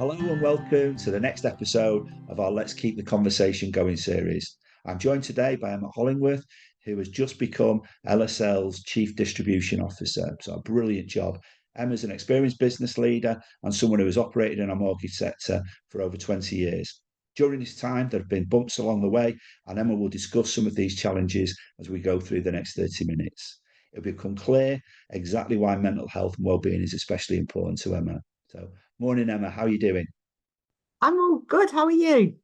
Hello and welcome to the next episode of our Let's Keep the Conversation Going series. I'm joined today by Emma Hollingworth, who has just become LSL's Chief Distribution Officer. So, a brilliant job. Emma's an experienced business leader and someone who has operated in our mortgage sector for over 20 years. During this time, there have been bumps along the way, and Emma will discuss some of these challenges as we go through the next 30 minutes. It'll become clear exactly why mental health and well-being is especially important to Emma. So, morning, Emma. How are you doing? I'm all good. How are you?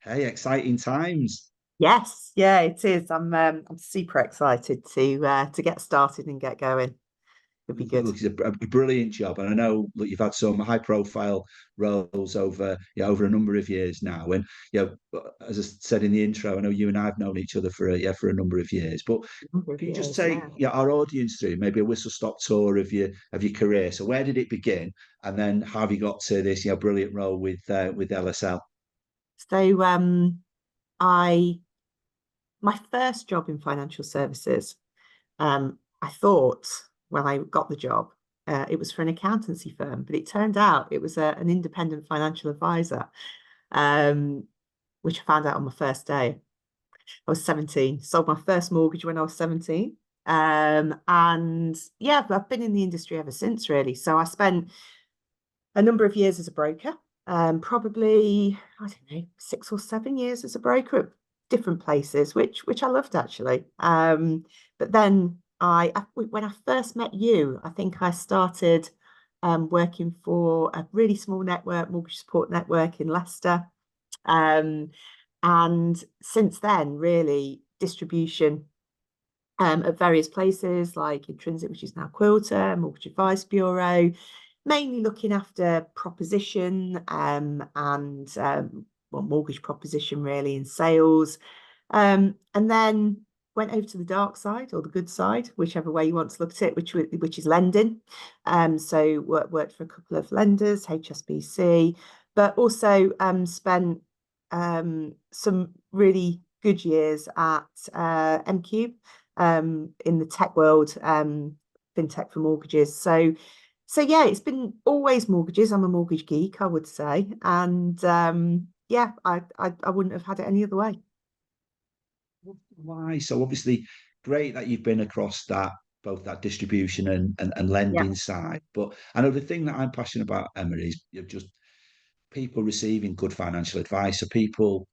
Hey, exciting times. Yes, yeah, it is. I'm super excited to get started and get going. It'll be good. Look, it's a brilliant job, and I know look, you've had some high-profile roles over a number of years now. And as I said in the intro, I know you and I have known each other for a number of years. But Number of can you just years, take yeah. our audience through maybe a whistle-stop tour of your career? So where did it begin, and then how have you got to this brilliant role with LSL? So I my first job in financial services, I thought when I got the job, it was for an accountancy firm, but it turned out it was an independent financial advisor, um, which I found out on my first day. I was 17, sold my first mortgage when I was 17. And yeah, I've been in the industry ever since, really. So I spent a number of years as a broker, probably, I don't know, 6 or 7 years as a broker at different places, which I loved actually. But then when I first met you, I think I started working for a really small network, mortgage support network in Leicester. Um, and since then, really, distribution at various places like Intrinsic, which is now Quilter, Mortgage Advice Bureau, mainly looking after proposition and well, mortgage proposition really in sales. And then went over to the dark side or the good side, whichever way you want to look at it, which is lending. So worked for a couple of lenders, HSBC, but also spent some really good years at MQ in the tech world, fintech for mortgages. So yeah, it's been always mortgages. I'm a mortgage geek, I would say, and yeah, I wouldn't have had it any other way. Why? So obviously, great that you've been across that both that distribution and Yeah. lending side. But I know the thing that I'm passionate about, Emma, is just people receiving good financial advice. So people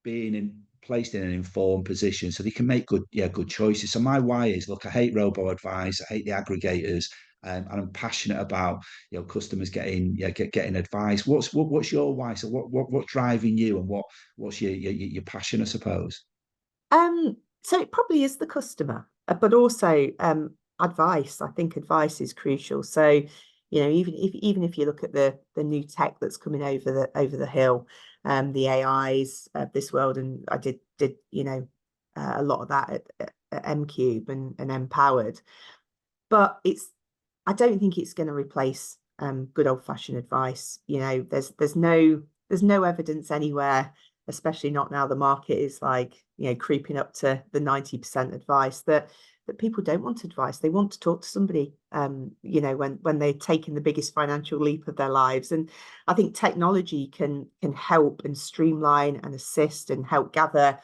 being placed in an informed position so they can make good choices. So my why is look, I hate robo advice, I hate the aggregators. And I'm passionate about customers getting advice. What's your why? So what's driving you, and what's your passion, I suppose? So it probably is the customer, but also advice. I think advice is crucial. So, even if you look at the new tech that's coming over the hill, the AIs of this world, and I did a lot of that at MCube and Empowered, but I don't think it's going to replace good old fashioned advice. There's no evidence anywhere, especially not now the market is like, creeping up to the 90% advice that people don't want advice. They want to talk to somebody, when they're taking the biggest financial leap of their lives. And I think technology can help and streamline and assist and help gather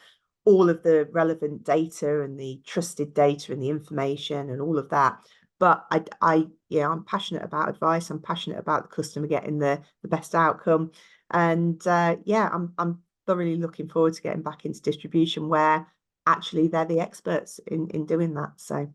all of the relevant data and the trusted data and the information and all of that. But yeah, I'm passionate about advice. I'm passionate about the customer getting the best outcome. And yeah, I'm thoroughly looking forward to getting back into distribution where actually they're the experts in doing that. So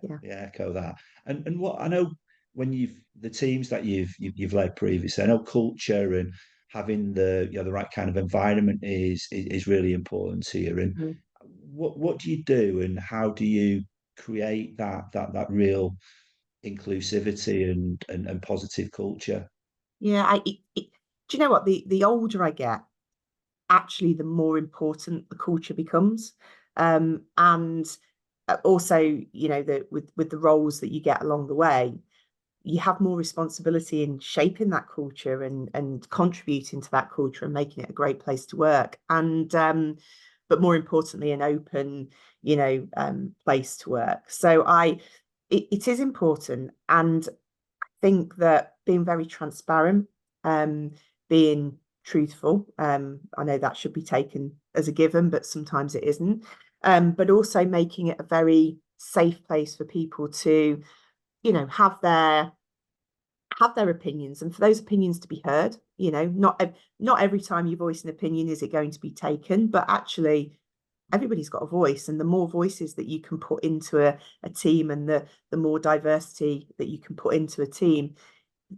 yeah. Yeah, echo that. And what I know when the teams that you've led previously, I know culture and having the right kind of environment is really important to you. And Mhm. what do you do, and how do you create that real inclusivity and positive culture? Yeah, do you know what? The older I get, actually the more important the culture becomes. And also, that with the roles that you get along the way, you have more responsibility in shaping that culture and contributing to that culture and making it a great place to work. And but more importantly, an open, place to work. So it is important. And I think that being very transparent being truthful. I know that should be taken as a given, but sometimes it isn't. But also making it a very safe place for people to, have their opinions, and for those opinions to be heard. Not every time you voice an opinion is it going to be taken, but actually everybody's got a voice, and the more voices that you can put into a team, and the more diversity that you can put into a team,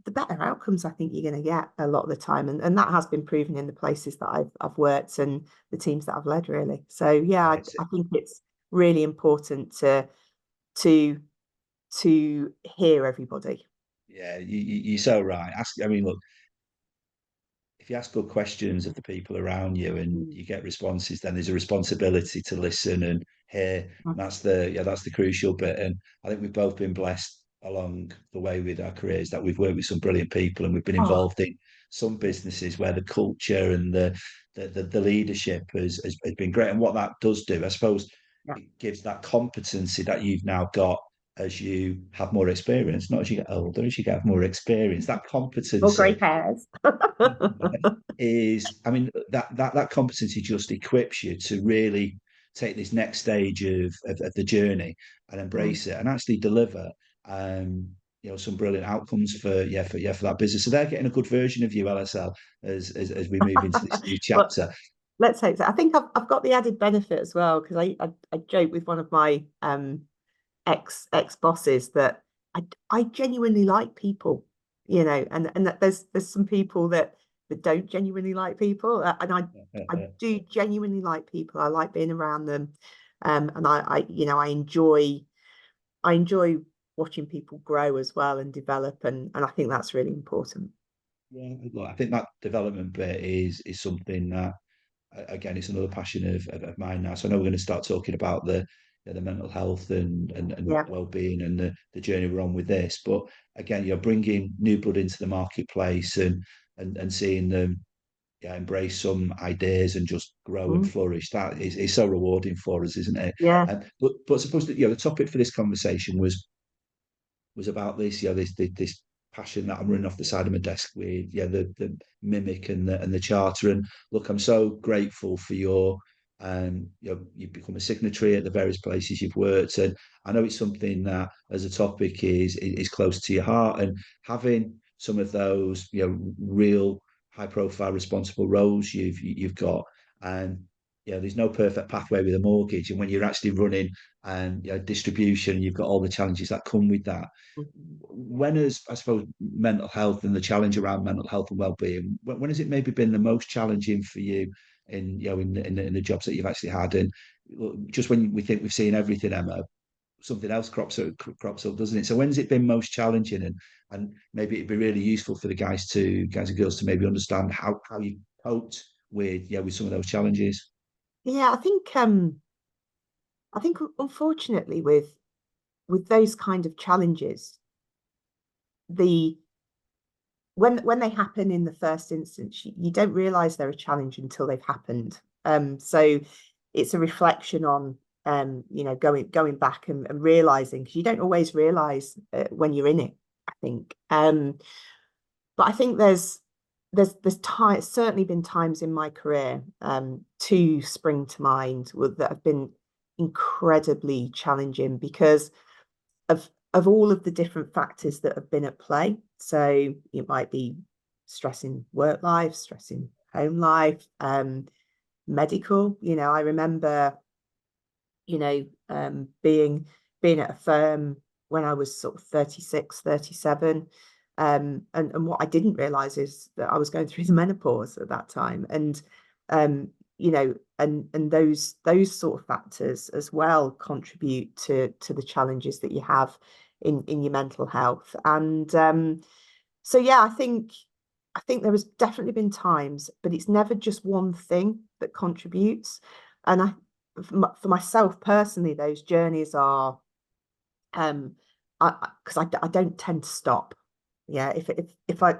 the better outcomes I think you're going to get a lot of the time. And that has been proven in the places that I've worked and the teams that I've led, really. So yeah, I think it's really important to hear everybody. Yeah, you're so right. I mean, look, if you ask good questions of the people around you and you get responses, then there's a responsibility to listen and hear. And that's the crucial bit. And I think we've both been blessed along the way with our careers that we've worked with some brilliant people, and we've been Oh, involved in some businesses where the culture and the leadership has been great. And what that does do, I suppose, yeah. it gives that competency that you've now got as you have more experience, not as you get older, as you get more experience. That Or competency grey hairs. is, I mean, that competency just equips you to really take this next stage of the journey and embrace it and actually deliver some brilliant outcomes for that business. So they're getting a good version of you, LSL, as we move into this new Well, chapter. let's hope so. I think I've got the added benefit as well, because I joke with one of my ex bosses that I genuinely like people, and that there's some people that don't genuinely like people, and I do genuinely like people. I like being around them, and I enjoy watching people grow as well and develop, and I think that's really important. Yeah, look, I think that development bit is something that, again, it's another passion of mine now. So I know we're going to start talking about the mental health and Yeah. well-being and the journey we're on with this. But again, you're bringing new blood into the marketplace and seeing them, yeah, embrace some ideas and just grow and Mm. flourish. That is so rewarding for us, isn't it? Yeah. But suppose that, the topic for this conversation was about this, this passion that I'm running off the side of my desk with, the mimic and the charter. And look, I'm so grateful for your, you've become a signatory at the various places you've worked, and I know it's something that, as a topic, is close to your heart. And having some of those, real high profile, responsible roles you've got, and there's no perfect pathway with a mortgage, and when you're actually running and distribution, you've got all the challenges that come with that. Mhm. When has, I suppose, mental health and the challenge around mental health and well-being, when has it maybe been the most challenging for you in the jobs that you've actually had? And just when we think we've seen everything, Emma, something else crops up, doesn't it? So when's it been most challenging? And maybe it'd be really useful for the guys and girls to maybe understand how you coped with some of those challenges. Yeah, I think unfortunately with those kind of challenges, the when they happen in the first instance, you don't realize they're a challenge until they've happened. So it's a reflection on going back and realizing, because you don't always realize when you're in it, I think. But I think there's time, certainly been times in my career, two spring to mind, that have been incredibly challenging because of all of the different factors that have been at play. So it might be stress in work life, stress in home life, medical. I remember, being at a firm when I was sort of 36, 37. And what I didn't realize is that I was going through the menopause at that time. And and those sort of factors as well contribute to the challenges that you have in your mental health. And so yeah, I think there has definitely been times, but it's never just one thing that contributes. And for myself personally, those journeys are, because I don't tend to stop. Yeah, if I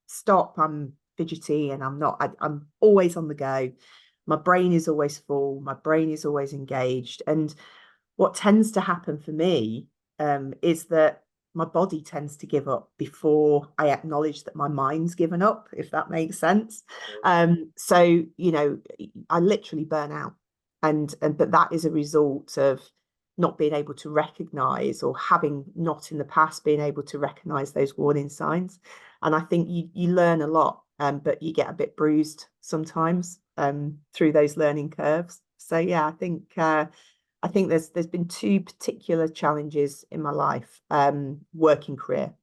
stop, I'm fidgety and I'm always on the go. My brain is always full. My brain is always engaged. And what tends to happen for me, is that my body tends to give up before I acknowledge that my mind's given up, if that makes sense. So, you know, I literally burn out. But that is a result of not being able to recognize, or having not in the past been able to recognize those warning signs. And I think you learn a lot, but you get a bit bruised sometimes through those learning curves. So yeah, I think there's been two particular challenges in my life, working career,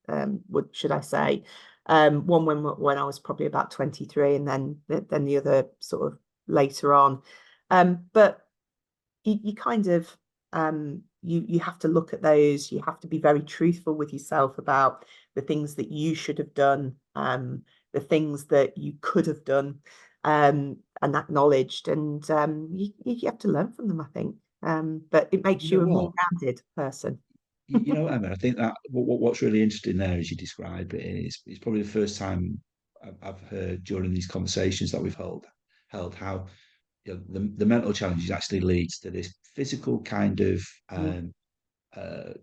should I say. One when I was probably about 23, and then the other sort of later on. But you kind of you have to look at those. You have to be very truthful with yourself about the things that you should have done, the things that you could have done, and acknowledged. And you have to learn from them, I think. But it makes You know you a what? more rounded person. You know, Emma, I think that what's really interesting there, as you describe it, is it's probably the first time I've heard during these conversations that we've held how, you know, the mental challenges actually leads to this physical kind of Mm, uh,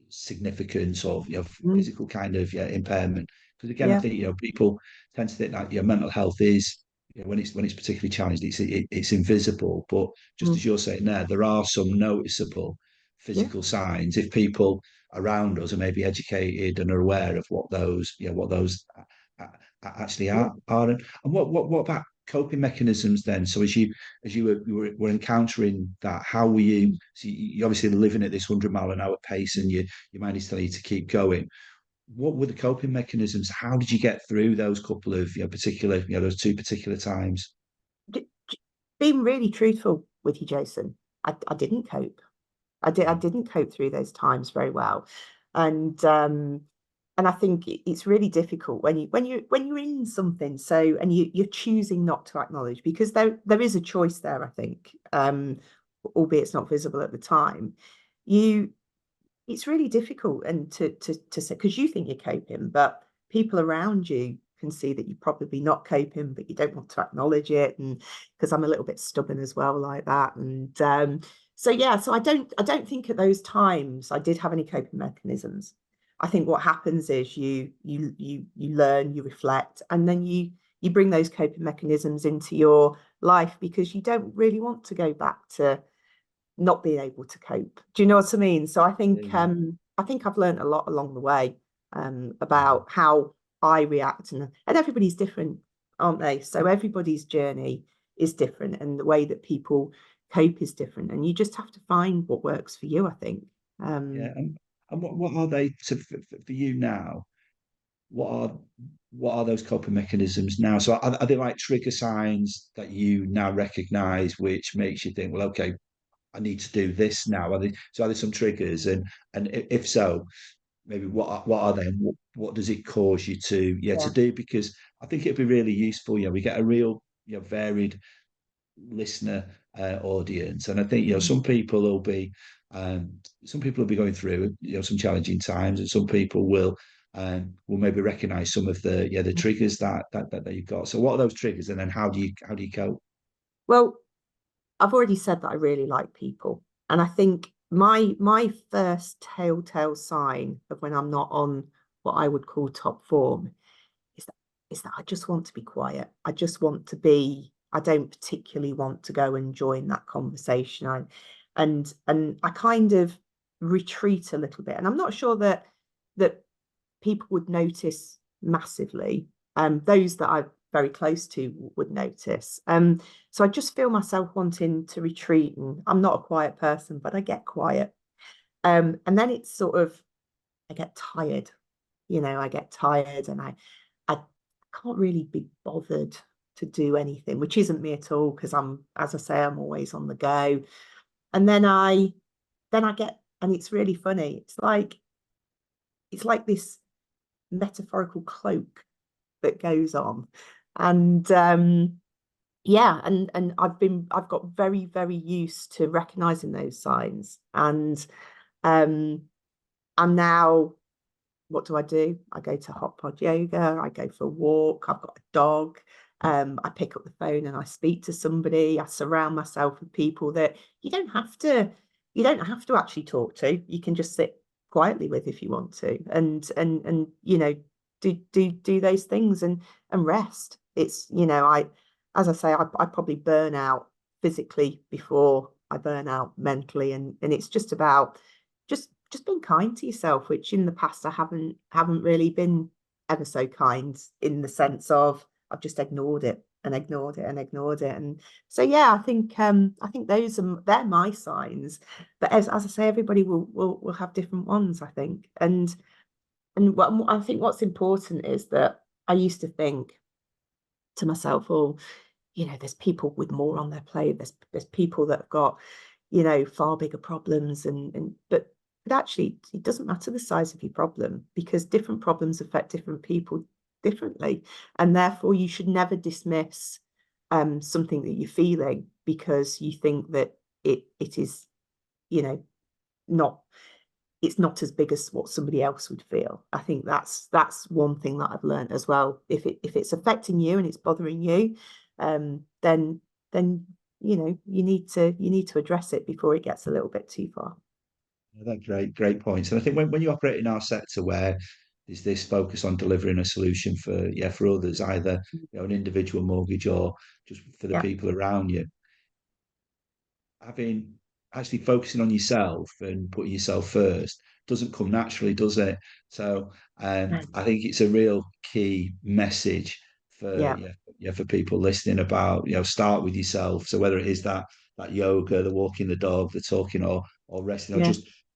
significance, or, you know, mm, physical kind of, yeah, impairment. Because again, I yeah. think, you know, people tend to think that your mental health is, you know, when it's particularly challenged, it's invisible. But just as Mm, you're saying there are some noticeable yeah. physical signs if people around us are maybe educated and are aware of what those, you know, what those actually Yeah. are. And what about coping mechanisms then? So as were encountering that, how were you? Mm, So you obviously living at this 100-mile-an-hour pace, and your mind is telling you to keep going. What were the coping mechanisms? How did you get through those couple of, you know, particular, you know, those two particular times? Being really truthful with you, Jason, I didn't cope. I Mm. didn't cope through those times very well. And I think it's really difficult when you're in something, so, and you're choosing not to acknowledge, because there is a choice there, I think, albeit it's not visible at the time. You It's really difficult, and to say, because you think you're coping, but people around you can see that you're probably not coping, but you don't want to acknowledge it. And because I'm a little bit stubborn as well, like that. And so yeah, so I don't think at those times I did have any coping mechanisms. I think what happens is you learn, you reflect, and then you bring those coping mechanisms into your life, because you don't really want to go back to not being able to cope. Do you know what I mean? So Yeah, yeah, I think I've learned a lot along the way, yeah. about how I react, and everybody's different, aren't they? So everybody's journey is different, and the way that people cope is different, and you just have to find what works for you, I think. Yeah. Um, And what are they for you now? What are what are those coping mechanisms now? So are they like trigger signs that you now recognize, which makes you think, well, okay, I need to do this now? Are there some triggers? And if so, maybe what are they? And what does it cause you to, yeah, to yeah. do? Because I think it'd be really useful. You know, we get a real, you know, varied listener audience, and I think, you know, some people will be going through, you know, some challenging times, and some people will maybe recognize some of the, yeah, the triggers that you've got. So what are those triggers, and then how do you cope? Well, I've already said that I really like people, and I think my first telltale sign of when I'm not on what I would call top form is that I just want to be quiet. I just want to be, I don't particularly want to go and join that conversation. And I kind of retreat a little bit. And I'm not sure that people would notice massively. Those that I'm very close to would notice. So I just feel myself wanting to retreat, and I'm not a quiet person, but I get quiet. And then it's sort of, I get tired. I get tired, and I can't really be bothered to do anything, which isn't me at all, because as I say, I'm always on the go. And then I get, and it's really funny. It's like this metaphorical cloak that goes on. And yeah, and I've got very, very used to recognizing those signs. Um and now, what do? I go to hot pod yoga, I go for a walk, I've got a dog, I pick up the phone and I speak to somebody, I surround myself with people that you don't have to you don't have to actually talk to. You can just sit quietly with if you want to, and you know, do those things and rest. It's, you know, as I say, I probably burn out physically before I burn out mentally, and it's just about just being kind to yourself, which in the past I haven't really been ever so kind, in the sense of I've just ignored it and ignored it and ignored it. And so yeah, I think they're my signs. But as I say, everybody will have different ones, I think. And what I think what's important is that I used to think to myself, oh, you know, there's people with more on their plate. There's people that have got, you know, far bigger problems, but actually it doesn't matter the size of your problem, because different problems affect different people differently, and therefore you should never dismiss something that you're feeling because you think that it is, you know, not it's not as big as what somebody else would feel. I think that's one thing that I've learned as well. If it's affecting you and it's bothering you, then you know, you need to address it before it gets a little bit too far. That's great points. And I think when you operate in our sector where there's this focus on delivering a solution for others, either an individual mortgage or just for the Yeah. people around you, having actually focusing on yourself and putting yourself first doesn't come naturally, does it? So No. I think it's a real key message for Yeah. for people listening about start with yourself. So whether it is that yoga, the walking the dog, the talking or resting, or Yeah.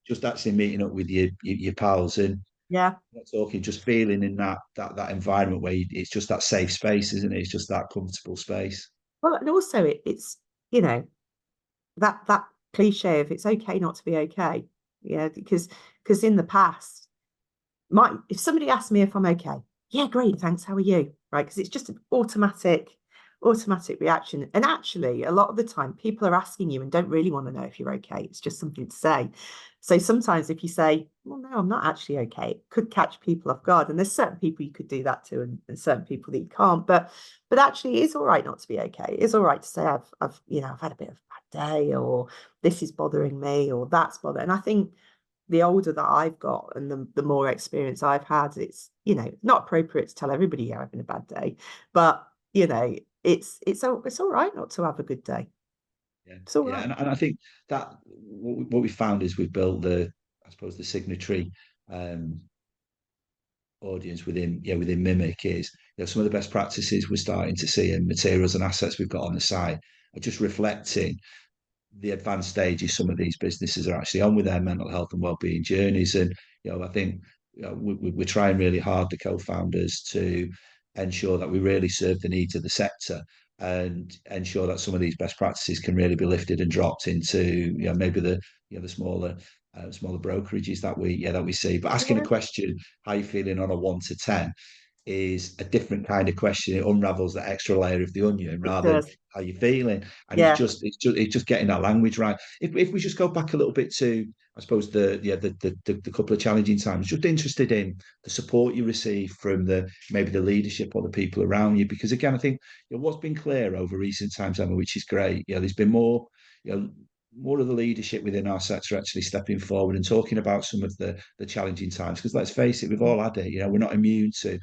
just actually meeting up with your pals and Yeah. not talking, just feeling in that environment where it's just that safe space, isn't it? It's just that comfortable space. Well, and also it's, you know, that cliche of it's okay not to be okay. Yeah, because in the past, if somebody asks me if I'm okay, yeah, great, thanks, how are you? Right? Because it's just an automatic reaction. And actually, a lot of the time, people are asking you and don't really want to know if you're okay. It's just something to say. So sometimes if you say, well, no, I'm not actually okay, it could catch people off guard. And there's certain people you could do that to, and certain people that you can't. But actually, it's all right not to be okay. It's all right to say I've you know, I've had a bit of a bad day, or this is bothering me, or that's bothering. And I think the older that I've got and the more experience I've had, it's, you know, not appropriate to tell everybody you're having a bad day, but you know, it's all right not to have a good day. Yeah, It's all yeah, right. and I think that what we found is we've built I suppose, the signatory um, audience within MIMHC is some of the best practices we're starting to see and materials and assets we've got on the site are just reflecting the advanced stages some of these businesses are actually on with their mental health and well-being journeys. And I think we're trying really hard, the co-founders, to ensure that we really serve the needs of the sector and ensure that some of these best practices can really be lifted and dropped into maybe the smaller brokerages that we see. But asking a Yeah, question, how you feeling on a 1 to 10, is a different kind of question. It unravels that extra layer of the onion it rather than does. how you're feeling, and Yeah. it's just getting that language right. If we just go back a little bit to, I suppose, the couple of challenging times, just interested in the support you receive from maybe the leadership or the people around you, because again, I think what's been clear over recent times, Emma, which is great. There's been more of the leadership within our sector actually stepping forward and talking about some of the challenging times. Because let's face it, we've all had it. We're not immune to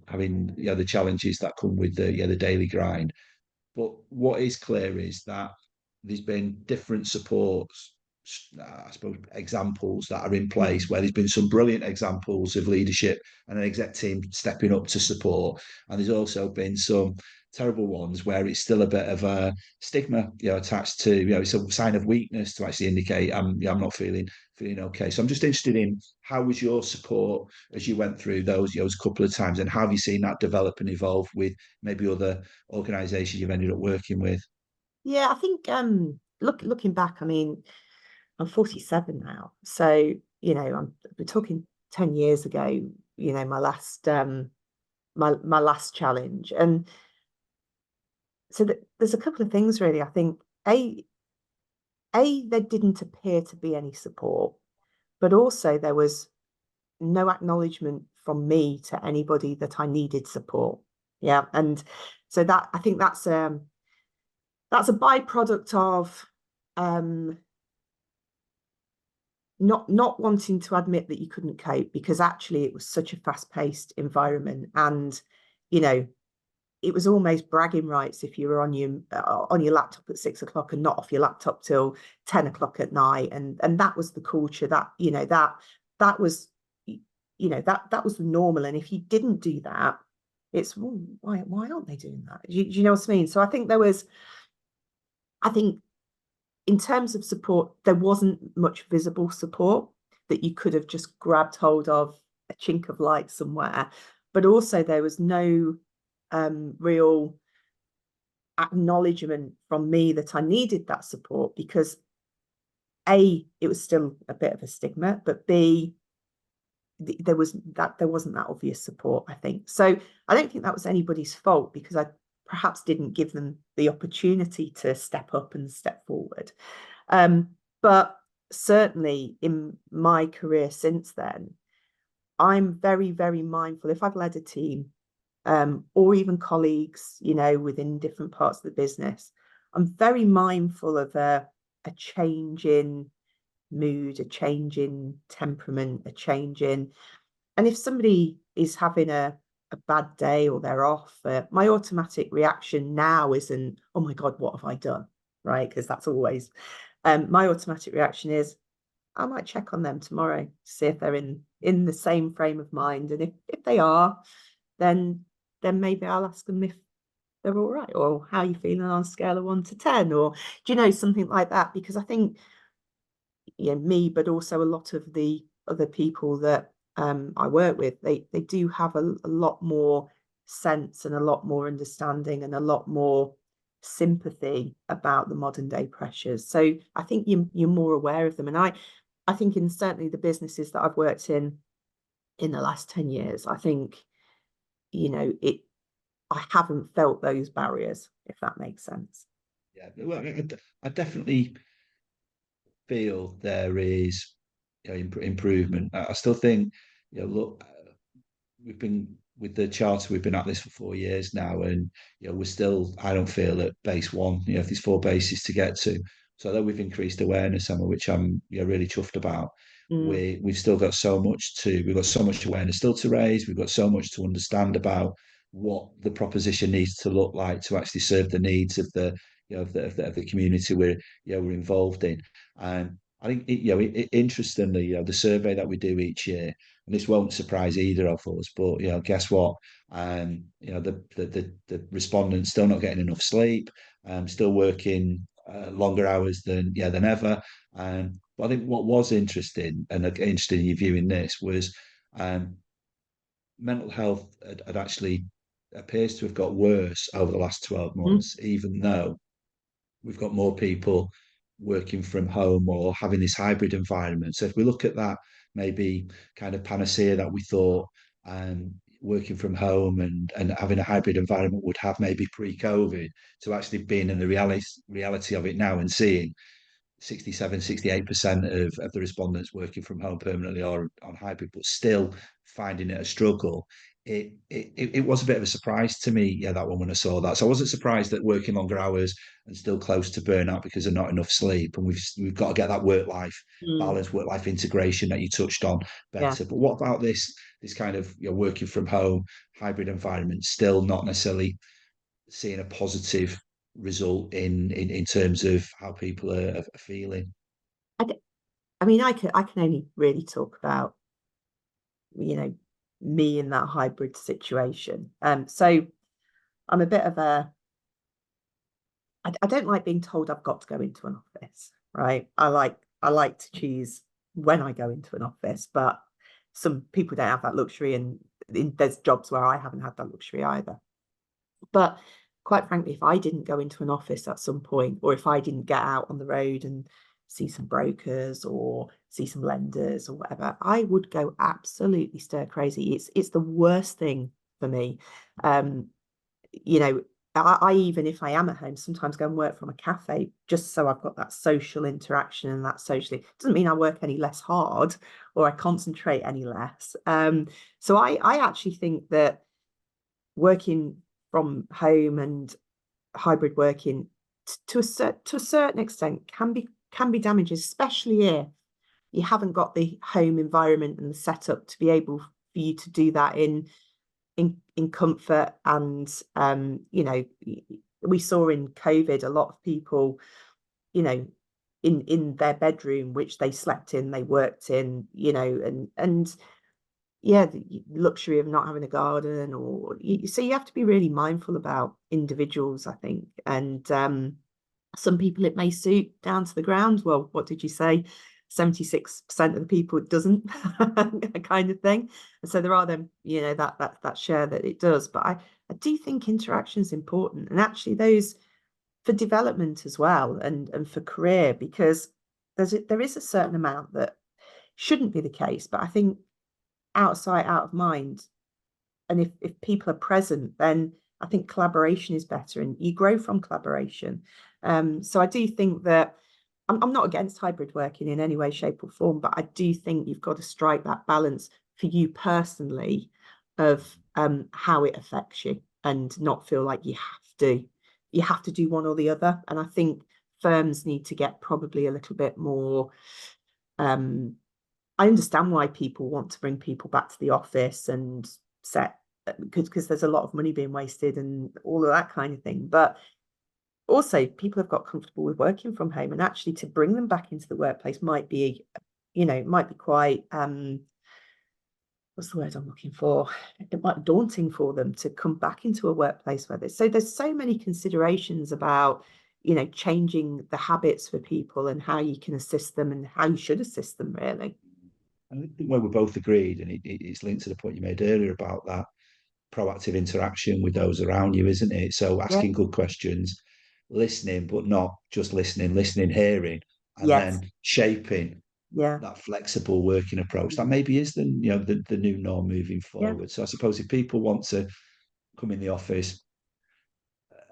having the challenges that come with the daily grind. But what is clear is that there's been different supports, I suppose, examples that are in place where there's been some brilliant examples of leadership and an exec team stepping up to support. And there's also been some terrible ones where it's still a bit of a stigma, attached to, it's a sign of weakness to actually indicate I'm not feeling okay. So I'm just interested in how was your support as you went through those couple of times, and how have you seen that develop and evolve with maybe other organisations you've ended up working with? Yeah, I think looking back, I mean, I'm 47 now. So, you know, we're talking 10 years ago, you know, my last challenge. And so there's a couple of things really. I think there didn't appear to be any support, but also there was no acknowledgement from me to anybody that I needed support. Yeah. And so that, I think that's a byproduct of not wanting to admit that you couldn't cope, because actually it was such a fast-paced environment, and it was almost bragging rights if you were on your laptop at 6 o'clock and not off your laptop till 10 o'clock at night, and that was the culture, that that was that was the normal. And if you didn't do that, it's, well, why aren't they doing that? Do you know what I mean? So I think in terms of support, there wasn't much visible support that you could have just grabbed hold of a chink of light somewhere, but also there was no real acknowledgement from me that I needed that support, because A, it was still a bit of a stigma, but B, there wasn't that obvious support, I think. So I don't think that was anybody's fault, because I perhaps didn't give them the opportunity to step up and step forward. But certainly in my career since then, I'm very, very mindful, if I've led a team, or even colleagues, within different parts of the business, I'm very mindful of a change in mood, a change in temperament, a change in, and if somebody is having a bad day or they're off, my automatic reaction now isn't, oh my God, what have I done? Right? Because that's always, my automatic reaction is, I might check on them tomorrow to see if they're in the same frame of mind. And if they are, then maybe I'll ask them if they're all right, or how are you feeling on a scale of 1 to 10, or something like that. Because I think, me, but also a lot of the other people that I work with, they do have a lot more sense and a lot more understanding and a lot more sympathy about the modern day pressures. So I think you're more aware of them. And I think in certainly the businesses that I've worked in the last 10 years, I think, I haven't felt those barriers, if that makes sense. Yeah, well, I definitely feel there is improvement. I still think, look, we've been with the charter, we've been at this for 4 years now, and we're still, I don't feel, at base one. If there's 4 bases to get to, so although we've increased awareness, Emma, which I'm really chuffed about, we've still got we've got so much awareness still to raise. We've got so much to understand about what the proposition needs to look like to actually serve the needs of the of the community we're involved in. And I think interestingly, the survey that we do each year, and this won't surprise either of us, but guess what? The respondents still not getting enough sleep, still working longer hours than ever. But I think what was interesting, and interesting in you viewing this, was mental health had actually appears to have got worse over the last 12 months, even though we've got more people working from home or having this hybrid environment. So if we look at that, maybe kind of panacea that we thought working from home and having a hybrid environment would have maybe pre-COVID, to actually being in the reality of it now and seeing 67-68% of the respondents working from home permanently or on hybrid, but still finding it a struggle. It was a bit of a surprise to me, that one, when I saw that. So I wasn't surprised that working longer hours and still close to burnout because of not enough sleep. And we've got to get that work-life balance, work-life integration that you touched on better. But what about this kind of working from home hybrid environment, still not necessarily seeing a positive result in terms of how people are feeling? I mean, I can only really talk about, me in that hybrid situation. So I'm a bit of I don't like being told I've got to go into an office, right? I like to choose when I go into an office, but some people don't have that luxury, and there's jobs where I haven't had that luxury either. But quite frankly, if I didn't go into an office at some point, or if I didn't get out on the road and see some brokers or see some lenders or whatever, I would go absolutely stir crazy. It's the worst thing for me. I even, if I am at home, sometimes go and work from a cafe just so I've got that social interaction, and that socially doesn't mean I work any less hard or I concentrate any less. So I actually think that working from home and hybrid working to a certain extent can be damaging, especially if you haven't got the home environment and the setup to be able for you to do that in comfort. And you know, we saw in COVID a lot of people, you know, in their bedroom, which they slept in, they worked in, you know, and yeah, the luxury of not having a garden, or so you have to be really mindful about individuals, I think. And some people it may suit down to the ground. Well, what did you say? 76% of the people it doesn't, kind of thing. And so there are them, you know, that share that it does. But I do think interaction is important, and actually those for development as well, and for career, because there is a certain amount that shouldn't be the case. But I think out of sight, out of mind. And if people are present, then I think collaboration is better, and you grow from collaboration. So I do think that I'm not against hybrid working in any way, shape, or form, but I do think you've got to strike that balance for you personally of how it affects you, and not feel like you have to do one or the other. And I think firms need to get probably a little bit more. I understand why people want to bring people back to the office and set, because there's a lot of money being wasted and all of that kind of thing. But also people have got comfortable with working from home, and actually to bring them back into the workplace might be, you know, might be quite what's the word I'm looking for? It might be daunting for them to come back into a workplace where there's so many considerations about, you know, changing the habits for people and how you can assist them and how you should assist them, really. I think where we both agreed, and it's linked to the point you made earlier about that proactive interaction with those around you, isn't it? So Yeah. asking good questions, listening, but not just listening, hearing, and Yes. then shaping Yeah. that flexible working approach. That maybe is the new norm moving Yeah. forward. So I suppose if people want to come in the office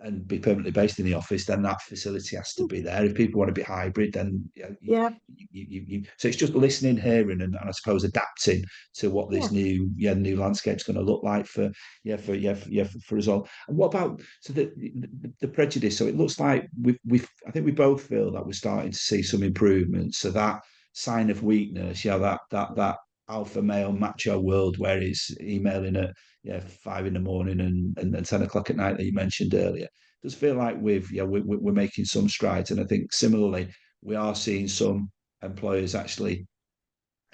and be permanently based in the office, then that facility has to be there. If people want to be hybrid, then Yeah. so it's just listening, hearing, and I suppose adapting to what Yeah. this new landscape's going to look like for us all. And what about the prejudice? So it looks like we've I think we both feel that we're starting to see some improvements. So that sign of weakness, that alpha male macho world where he's emailing at 5 in the morning and 10 o'clock at night that you mentioned earlier. It does feel like we're making some strides. And I think similarly, we are seeing some employers actually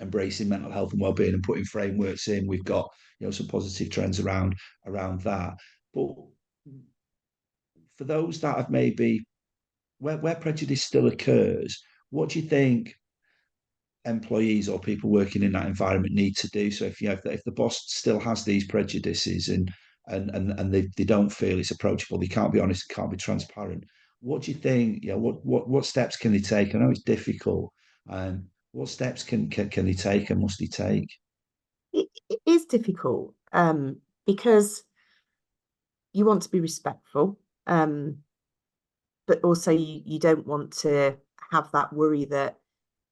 embracing mental health and well-being and putting frameworks in. We've got some positive trends around that. But for those that have maybe where prejudice still occurs, what do you think employees or people working in that environment need to do? So if the boss still has these prejudices and they don't feel it's approachable, they can't be honest, can't be transparent, what do you think? What steps can they take? I know it's difficult. What steps can they take and must they take? It is difficult, because you want to be respectful, but also you don't want to have that worry that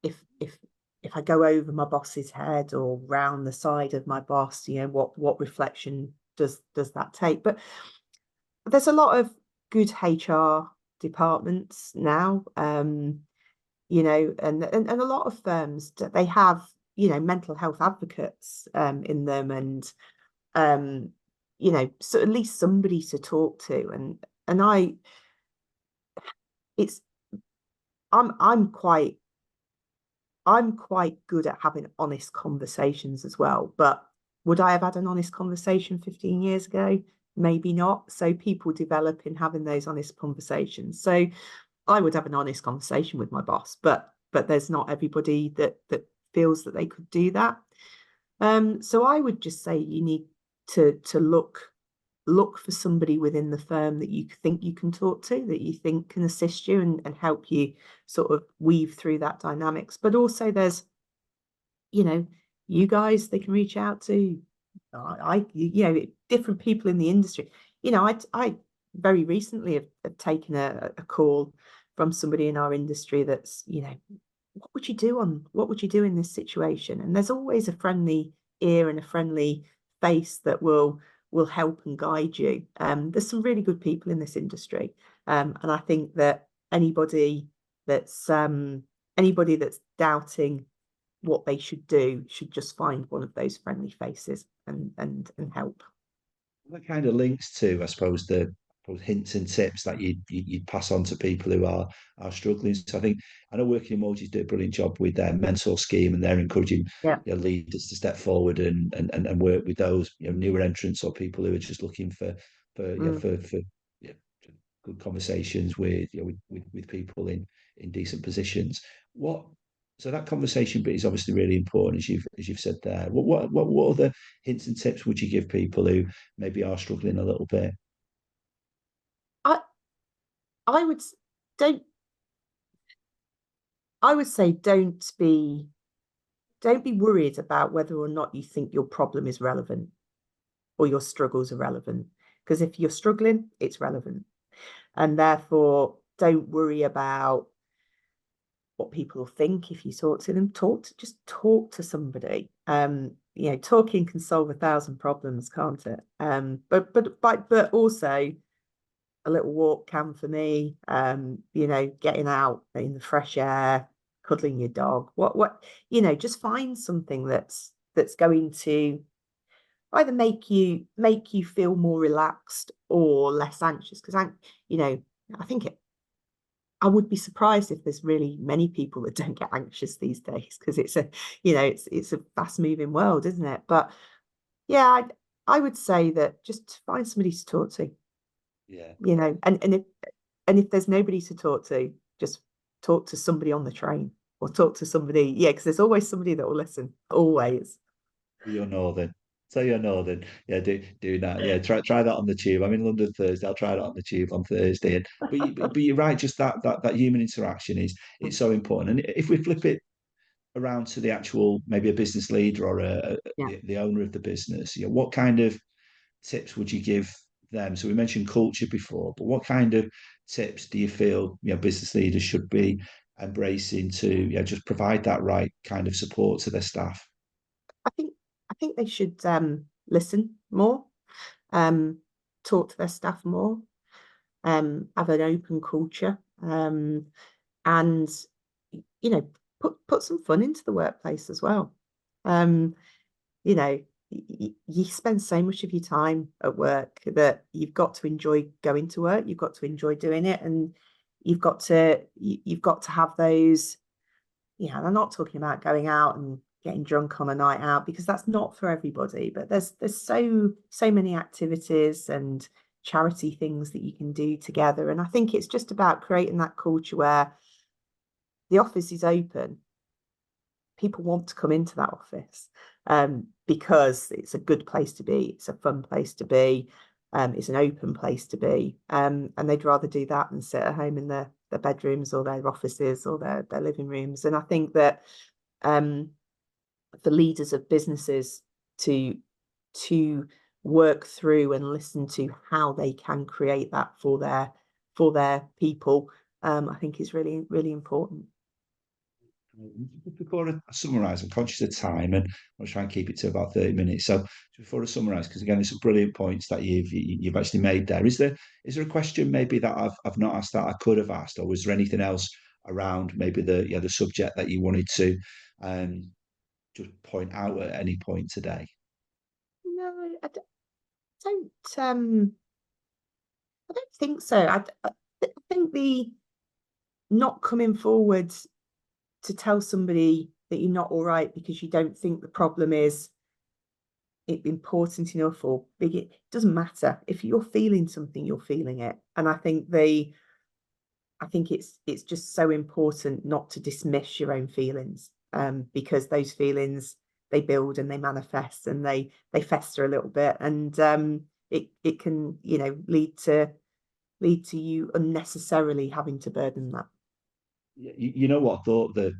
if if if I go over my boss's head or round the side of my boss, you know, what reflection does that take? But there's a lot of good HR departments now, you know, and a lot of firms that they have, you know, mental health advocates in them, and you know, so at least somebody to talk to. And I it's I'm quite good at having honest conversations as well. But would I have had an honest conversation 15 years ago? Maybe not. So people develop in having those honest conversations. So I would have an honest conversation with my boss, but there's not everybody that feels that they could do that. So I would just say you need to look for somebody within the firm that you think you can talk to, that you think can assist you and help you sort of weave through that dynamics. But also there's, you know, you guys they can reach out to. You know, different people in the industry. You know, I very recently have taken a call from somebody in our industry that's, you know, what would you do in this situation? And there's always a friendly ear and a friendly face that will help and guide you. There's some really good people in this industry. And I think that that's anybody that's doubting what they should do should just find one of those friendly faces and help. That kind of links to, I suppose, the hints and tips that you'd pass on to people who are struggling. So I think I know Working Emojis do a brilliant job with their mentor scheme, and they're encouraging Yeah. leaders to step forward and work with those newer entrants or people who are just looking Mm. for yeah, good conversations with with people in decent positions. What So that conversation bit is obviously really important, as you've said there. What other hints and tips would you give people who maybe are struggling a little bit? I I would don't I would say don't be worried about whether or not you think your problem is relevant or your struggles are relevant. Because if you're struggling, it's relevant. And therefore, don't worry about what people will think if you talk to them. Just talk to somebody. Talking can solve 1,000 problems, can't it? But also a little walk can for me. Getting out in the fresh air, cuddling your dog. Just find something that's going to either make you feel more relaxed or less anxious. Because I think I would be surprised if there's really many people that don't get anxious these days because it's a fast moving world, isn't it? But yeah, I would say that just find somebody to talk to, Yeah. and if there's nobody to talk to, just talk to somebody on the train or talk to somebody, yeah, because there's always somebody that will listen, always. You're northern. So you're northern. Yeah, do that. Yeah, try that on the tube. I'm in London Thursday. I'll try that on the tube on Thursday. But you're right. Just that human interaction is it's so important. And if we flip it around to the actual maybe a business leader or Yeah. the owner of the business, what kind of tips would you give them? So we mentioned culture before, but what kind of tips do you feel business leaders should be embracing to just provide that right kind of support to their staff? I think I think they should listen more, um, talk to their staff more, have an open culture, and you know, put some fun into the workplace as well. Um, you spend so much of your time at work that you've got to enjoy going to work. You've got to enjoy doing it, and you've got to have those. I'm not talking about going out and getting drunk on a night out because that's not for everybody. But there's so many activities and charity things that you can do together, and I think it's just about creating that culture where the office is open. People want to come into that office because it's a good place to be. It's a fun place to be. It's an open place to be. And they'd rather do that than sit at home in their bedrooms or their offices or their living rooms. And I think that um, for leaders of businesses to work through and listen to how they can create that for their people, I think is really, really important. Before I summarise, I'm conscious of time and I'll try and keep it to about 30 minutes. So before I summarise, because again, it's some brilliant points that you've actually made there. Is there a question maybe that I've not asked that I could have asked, or was there anything else around maybe the subject that you wanted to just point out at any point today? No, don't I don't think so. I think the not coming forward to tell somebody that you're not all right because you don't think the problem is important enough or big, it doesn't matter. If you're feeling something, you're feeling it. And I think it's just so important not to dismiss your own feelings, because those feelings, they build and they manifest and they fester a little bit, and it can lead to you unnecessarily having to burden that. You know what I thought, the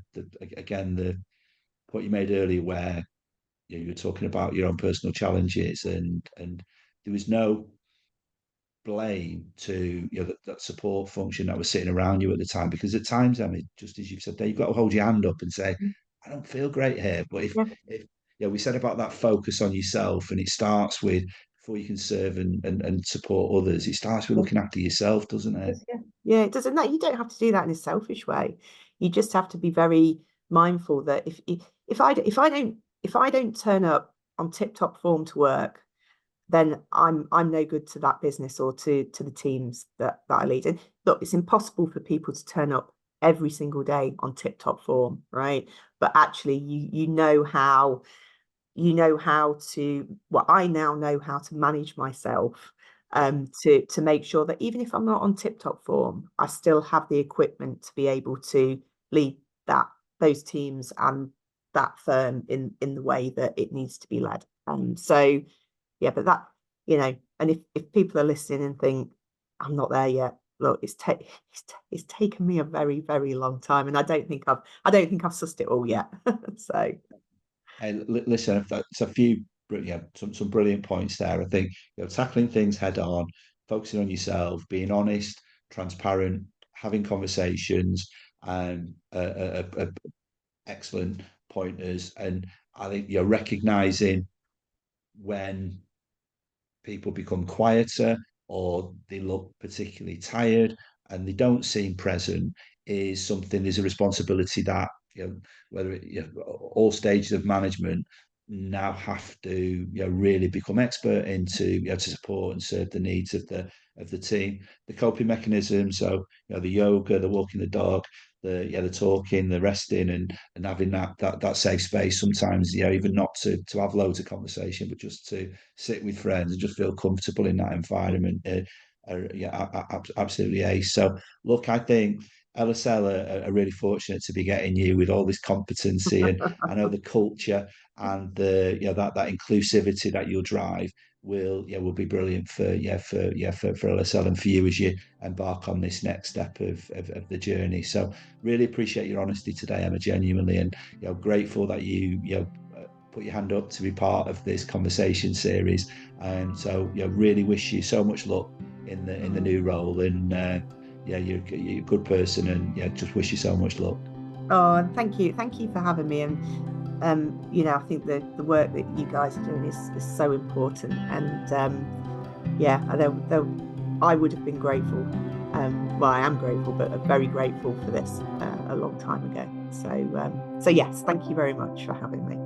point you made earlier where you were talking about your own personal challenges, and there was no blame to that support function that was sitting around you at the time, because at times, I mean, just as you've said there, you've got to hold your hand up and say, Mm. I don't feel great here. But if Yeah. if we said about that focus on yourself, and it starts with before you can serve and support others. It starts with looking after yourself, doesn't it? Yeah, yeah, it doesn't. No, you don't have to do that in a selfish way. You just have to be very mindful that if I don't turn up on tip-top form to work, then I'm no good to that business or to the teams that I lead. And look, it's impossible for people to turn up every single day on tip-top form, right? But actually, I now know how to manage myself, to make sure that even if I'm not on tip-top form, I still have the equipment to be able to lead those teams and that firm in the way that it needs to be led. So yeah, but that, and if people are listening and think I'm not there yet, look, it's taken me a very, very long time, and I don't think I've sussed it all yet. So Hey, listen, that's a few, yeah, some brilliant points there. I think tackling things head on, focusing on yourself, being honest, transparent, having conversations, and excellent pointers. And I think you're recognizing when people become quieter or they look particularly tired and they don't seem present is something. There's a responsibility that whether all stages of management now have to really become expert into to support and serve the needs of the team, the coping mechanisms. So the yoga, the walking the dog, the talking, the resting, and having that safe space sometimes, even not to have loads of conversation, but just to sit with friends and just feel comfortable in that environment. Absolutely ace. So look, I think LSL are really fortunate to be getting you with all this competency, and I know the culture and the that inclusivity that you'll drive will be brilliant for LSL and for you as you embark on this next step of the journey. So really appreciate your honesty today, Emma, genuinely, and grateful that you put your hand up to be part of this conversation series. And so really wish you so much luck in the new role, and you're a good person, and just wish you so much luck. oh, and thank you for having me. And I think the work that you guys are doing is so important. And yeah, I would have been grateful. Well, I am grateful, but very grateful for this a long time ago. So yes, thank you very much for having me.